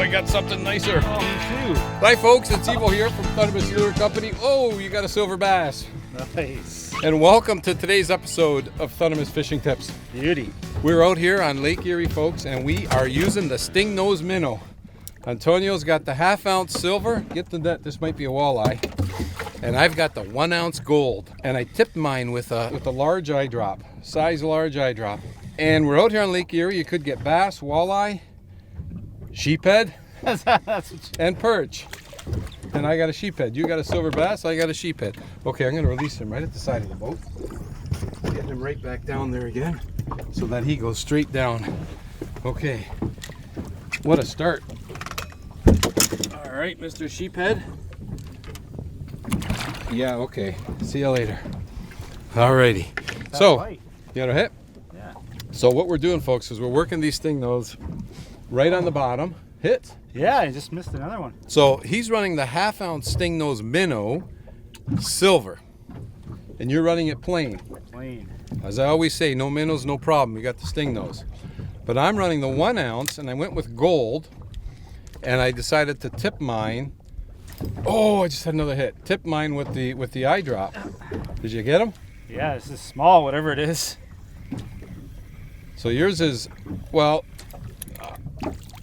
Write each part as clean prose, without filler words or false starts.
I got something nicer. Oh, me too. Hi folks, it's Evo here from Stingnose Lure Company. Oh, you got a silver bass. Nice. And welcome to today's episode of Stingnose Fishing Tips. Beauty. We're out here on Lake Erie, folks, and we are using the Stingnose minnow. Antonio's got the 1/2 ounce silver. Get the net, this might be a walleye. And I've got the 1 ounce gold. And I tipped mine with a large EyeDrop, size large EyeDrop. And we're out here on Lake Erie. You could get bass, walleye, sheephead, and perch. And I got a sheephead. You got a silver bass, I got a sheephead. Okay, I'm gonna release him right at the side of the boat. Get him right back down there again so that he goes straight down. Okay, what a start. All right, Mr. Sheephead. Yeah, okay, see you later. Alrighty, so, you got a hit? Yeah. So what we're doing, folks, is we're working these Stingnose right on the bottom. Hit. Yeah, I just missed another one. So he's running the 1/2 ounce Stingnose minnow silver, and you're running it plain. Plain. As I always say, no minnows, no problem. You got the Stingnose. But I'm running the 1 ounce, and I went with gold, and I decided to tip mine. Oh, I just had another hit. Tip mine with the EyeDrop. Did you get him? Yeah, this is small, whatever it is. So yours is, well,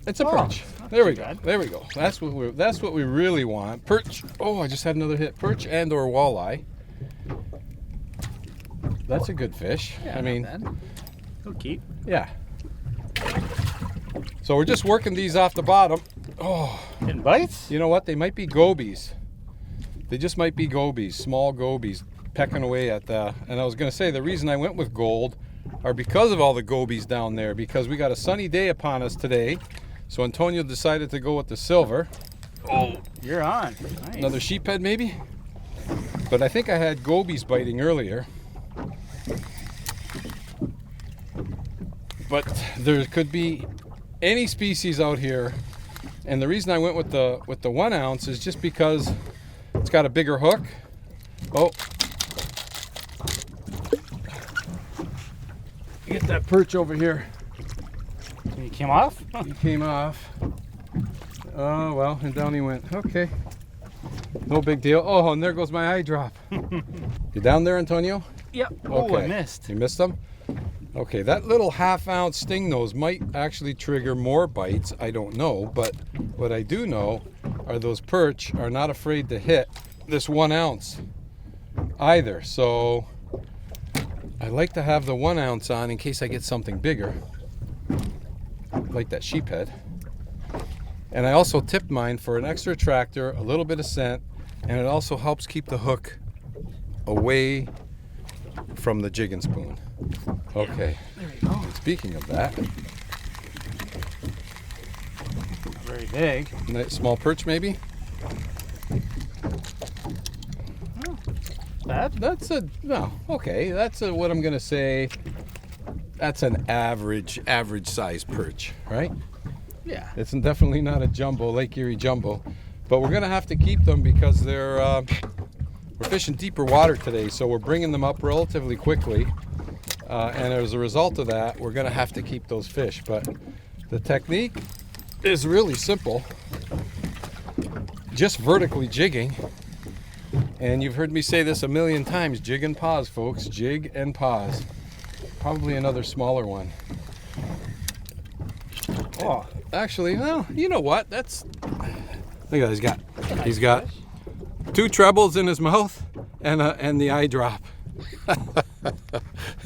it's a perch. There we go. There we go. That's what we really want. Perch. Oh, I just had another hit. Perch and or walleye. That's a good fish. Yeah, I mean, he'll keep. yeah. So we're just working these off the bottom. Oh, Getting bites? you know what? They might be gobies. They just might be gobies, small gobies, pecking away at the. And I was going to say the reason I went with gold are because of all the gobies down there. Because we got a sunny day upon us today. So Antonio decided to go with the silver. Oh, you're on. Nice. Another sheephead maybe? But I think I had gobies biting earlier. But there could be any species out here. And the reason I went with the 1 ounce is just because it's got a bigger hook. Oh. Get that perch over here. He came off? He came off. Oh, well, and down he went. Okay. No big deal. Oh, and there goes my EyeDrop. You down there, Antonio? Yep. Okay. Oh, I missed. You missed them? Okay, that little 1/2 ounce Stingnose might actually trigger more bites. I don't know, but what I do know are those perch are not afraid to hit this 1 ounce either. So I like to have the 1 ounce on in case I get something bigger, like that sheephead. And I also tipped mine for an extra attractor, a little bit of scent, and it also helps keep the hook away from the jigging spoon. Okay. There you go. And speaking of that, Very big. small perch maybe. Bad? That's a no. Okay, that's what I'm gonna say. That's an average size perch, right? Yeah. It's definitely not a jumbo, Lake Erie jumbo, but we're gonna have to keep them because they're we're fishing deeper water today, so we're bringing them up relatively quickly, and as a result of that, we're gonna have to keep those fish. But the technique is really simple, just vertically jigging. And you've heard me say this a million times, jig and pause, folks, jig and pause. Probably another smaller one. Oh, actually, well, you know what? That's, look at that, he's got 2 trebles in his mouth and the EyeDrop.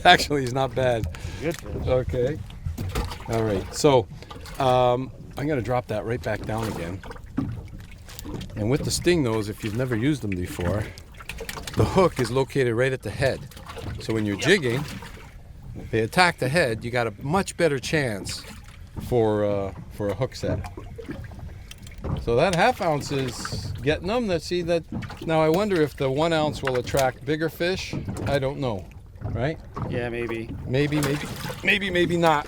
Actually, he's not bad. Good fish. Okay. All right. So I'm going to drop that right back down again. And with the Stingnose, if you've never used them before, the hook is located right at the head. So when you're jigging, they attack the head. You got a much better chance for a hook set. So that 1/2 ounce is getting them. Let's see that. Now I wonder if the 1 ounce will attract bigger fish. I don't know, right? Yeah, maybe. Maybe not.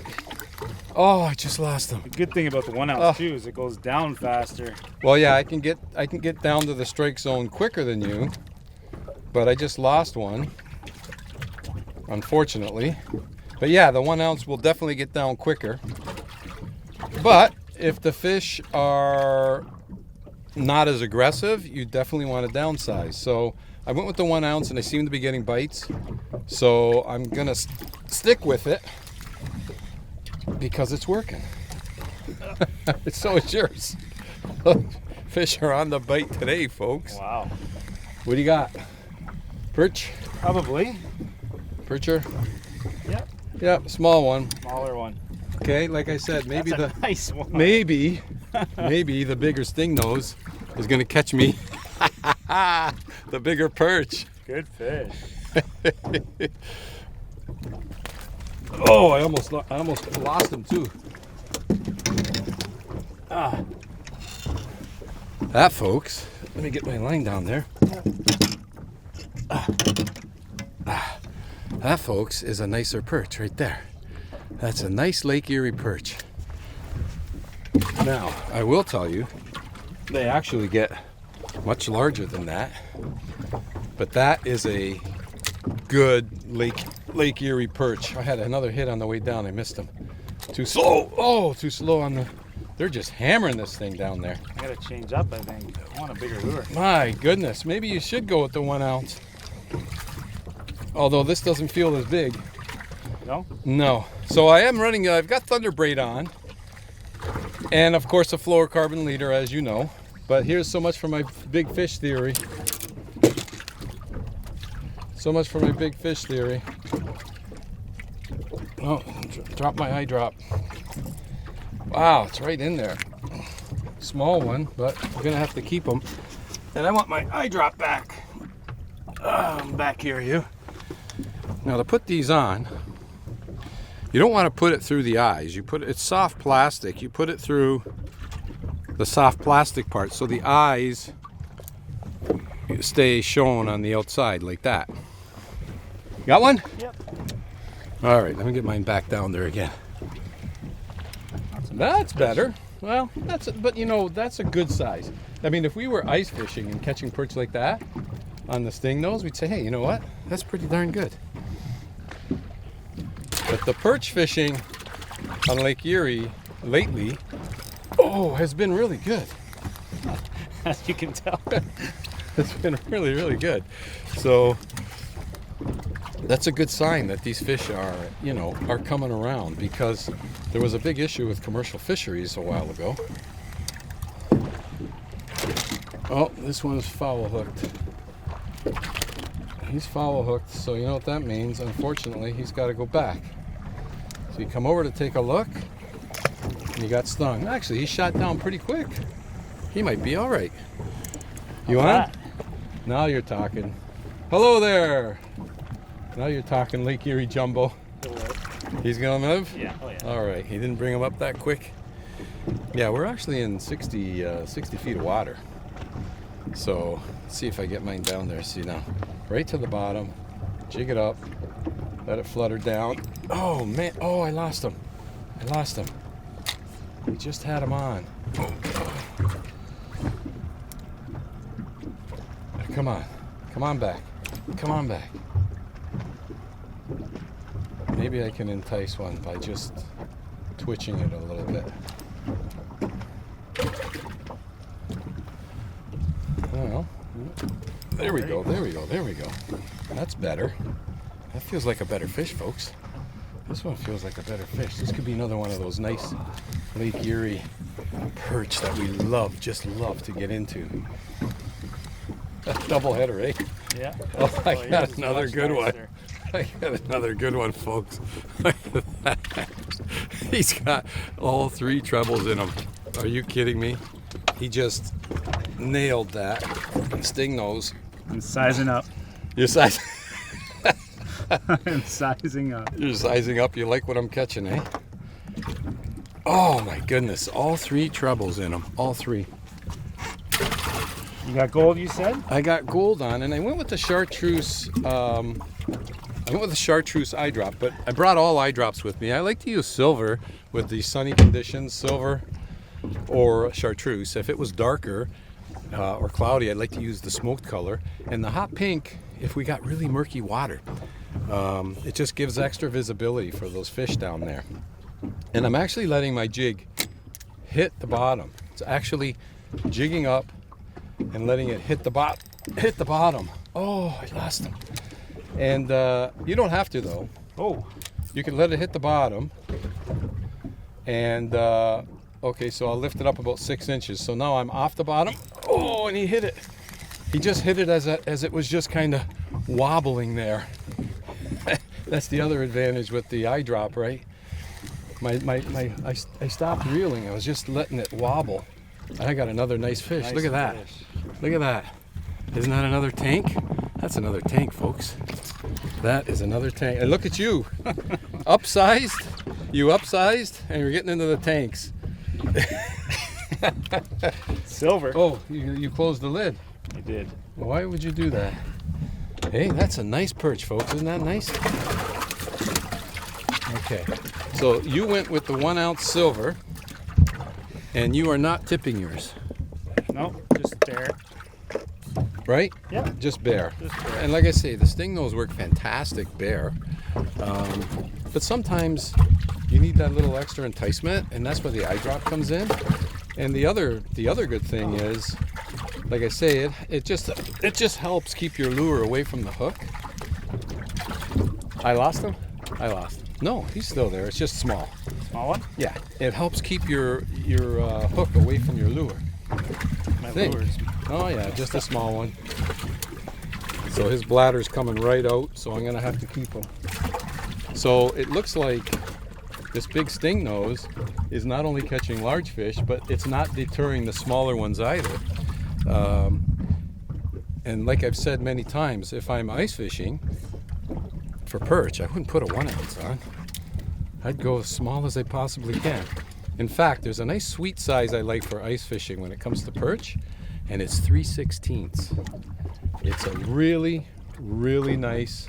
Oh, I just lost them. The good thing about the 1 ounce too is it goes down faster. Well, yeah, I can get down to the strike zone quicker than you, but I just lost one, unfortunately. But yeah, the 1 ounce will definitely get down quicker. But if the fish are not as aggressive, you definitely want to downsize. So I went with the 1 ounce and I seem to be getting bites. So I'm going to stick with it because it's working. So it's yours. Fish are on the bite today, folks. Wow. What do you got? Perch? Probably. Percher? Yep. Yep, small one. Smaller one. Okay, like I said, maybe That's a nice one. maybe the bigger Stingnose is going to catch me. The bigger perch. Good fish. Oh, I almost lost him too. That, folks. Let me get my line down there. That, folks, is a nicer perch right there. That's a nice Lake Erie perch. Now, I will tell you, they actually get much larger than that. But that is a good Lake Erie perch. I had another hit on the way down. I missed him. Too slow. Oh, too slow on the... They're just hammering this thing down there. I gotta change up, I think. I want a bigger lure. My goodness. Maybe you should go with the 1 ounce. Although this doesn't feel as big. No? No. So I am running, I've got Thunderbraid on. And of course a fluorocarbon leader, as you know. But here's so much for my big fish theory. So much for my big fish theory. Oh, drop my EyeDrop. Wow, it's right in there. Small one, but I'm gonna have to keep them. And I want my EyeDrop back. I'm back here, you. Now to put these on, you don't want to put it through the eyes. It's soft plastic. You put it through the soft plastic part, so the eyes stay shown on the outside like that. Got one? Yep. All right, let me get mine back down there again. That's better. Well, but you know, that's a good size. I mean, if we were ice fishing and catching perch like that on the Stingnose, we'd say, hey, you know what? That's pretty darn good. But the perch fishing on Lake Erie lately, has been really good. As you can tell. It's been really, really good. So that's a good sign that these fish are coming around, because there was a big issue with commercial fisheries a while ago. Oh, this one's foul hooked. He's foul hooked, so you know what that means. Unfortunately, he's got to go back. So you come over to take a look, and he got stung. Actually, he shot down pretty quick. He might be all right. You on? Now you're talking. Hello there. Now you're talking, Lake Erie Jumbo. He's gonna move? Yeah. Oh yeah. All right. He didn't bring him up that quick. Yeah, we're actually in 60 feet of water. So let's see if I get mine down there. See now, right to the bottom. Jig it up. Let it flutter down. Oh man! Oh, I lost him. We just had him on. Come on back. Maybe I can entice one by just twitching it a little bit. Well, there we go. That's better. That feels like a better fish, folks. This one feels like a better fish. This could be another one of those nice Lake Erie perch that we just love to get into. Double header, eh? Yeah. Oh, I got another good one. Nicer. I got another good one, folks. Look at that. He's got all 3 trebles in him. Are you kidding me? He just nailed that. Stingnose. I'm sizing up. You're sizing. I'm sizing up. You're sizing up. You like what I'm catching, eh? Oh my goodness! All 3 trebles in them. All 3. You got gold, you said? I got gold on, and I went with the chartreuse. EyeDrop, but I brought all EyeDrops with me. I like to use silver with the sunny conditions, silver or chartreuse. If it was darker or cloudy, I'd like to use the smoked color. And the hot pink, if we got really murky water, it just gives extra visibility for those fish down there. And I'm actually letting my jig hit the bottom. It's actually jigging up and letting it hit the bottom. Oh, I lost him. And you don't have to though. Oh, You can let it hit the bottom. And okay, so I'll lift it up about 6 inches. So now I'm off the bottom. Oh, and he hit it. He just hit it as it was just kind of wobbling there. That's the other advantage with the EyeDrop, right? I stopped reeling. I was just letting it wobble. And I got another nice fish. nice Look at that. fish. Look at that. Isn't that another tank? That's another tank, folks. That is another tank. And look at you. Upsized. You upsized and you're getting into the tanks. Silver. Oh, you closed the lid. I did. Why would you do that? Hey, that's a nice perch, folks. Isn't that nice? Okay, so you went with the 1 ounce silver, and you are not tipping yours, No, just there. right? Yeah. Just bare. Just bare. And like I say, the Stingnose work fantastic bare, but sometimes you need that little extra enticement, and that's where the EyeDrop comes in. And the other good thing is, like I say, it just helps keep your lure away from the hook. I lost him. No, he's still there. It's just small. Small one? Yeah, it helps keep your hook away from your lure. My Think. lures. Oh yeah, just a small one. So his bladder's coming right out, so I'm gonna have to keep him. So it looks like this big Stingnose is not only catching large fish, but it's not deterring the smaller ones either. And like I've said many times, if I'm ice fishing for perch, I wouldn't put a 1 ounce on. I'd go as small as I possibly can. In fact, there's a nice sweet size I like for ice fishing when it comes to perch, and it's 3/16. It's a really, really nice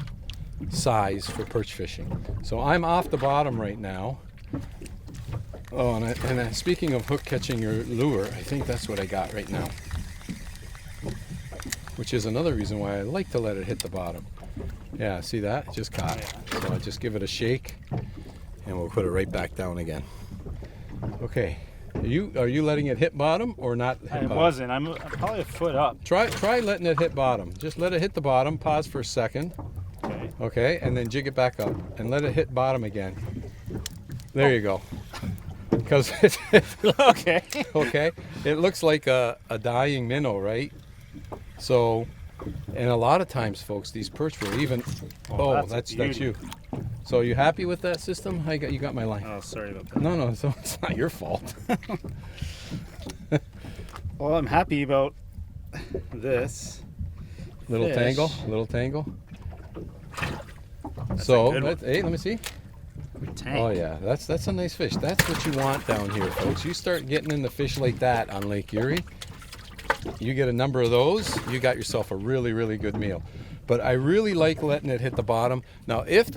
size for perch fishing. So I'm off the bottom right now. Oh, and speaking of hook catching your lure, I think that's what I got right now. Which is another reason why I like to let it hit the bottom. Yeah, see that? It just caught. So I just give it a shake, and we'll put it right back down again. Okay. Are you letting it hit bottom or not hit I bottom? wasn't. I'm probably a foot up. Try letting it hit bottom. Just let it hit the bottom. Pause for a second. Okay. Okay, and then jig it back up and let it hit bottom again. There you go. Because Okay. okay, it looks like a dying minnow, right? So, and a lot of times, folks, these perch will even. Oh, that's you. So you happy with that system? You got my line. Oh, sorry about that. No, so it's not your fault. Well, I'm happy about this. Little Fish. tangle. That's So a good one. hey, let me see. Tank. Oh yeah, that's a nice fish. That's what you want down here, folks. You start getting into fish like that on Lake Erie, you get a number of those, you got yourself a really, really good meal. But I really like letting it hit the bottom. Now, if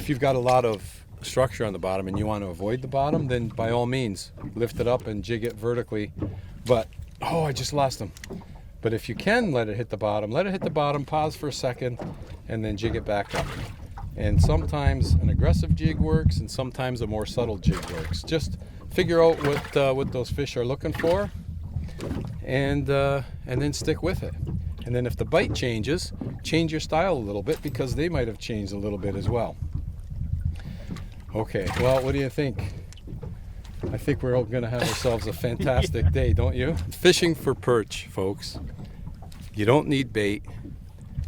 you've got a lot of structure on the bottom and you want to avoid the bottom, then by all means, lift it up and jig it vertically. But, oh, I just lost him. But if you can let it hit the bottom, pause for a second, and then jig it back up. And sometimes an aggressive jig works, and sometimes a more subtle jig works. Just figure out what those fish are looking for, and then stick with it. And then if the bite changes, change your style a little bit, because they might have changed a little bit as well. Okay, well, what do you think? I think we're all going to have ourselves a fantastic day, don't you? Fishing for perch, folks. You don't need bait.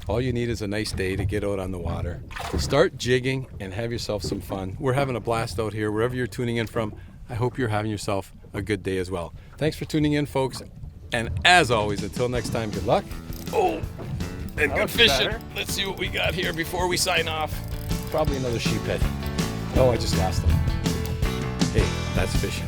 All you need is a nice day to get out on the water. Start jigging and have yourself some fun. We're having a blast out here. Wherever you're tuning in from, I hope you're having yourself a good day as well. Thanks for tuning in, folks. And as always, until next time, good luck. Oh, and good fishing. Better. Let's see what we got here before we sign off. Probably another sheephead. Oh, I just lost them. Hey, that's fishing.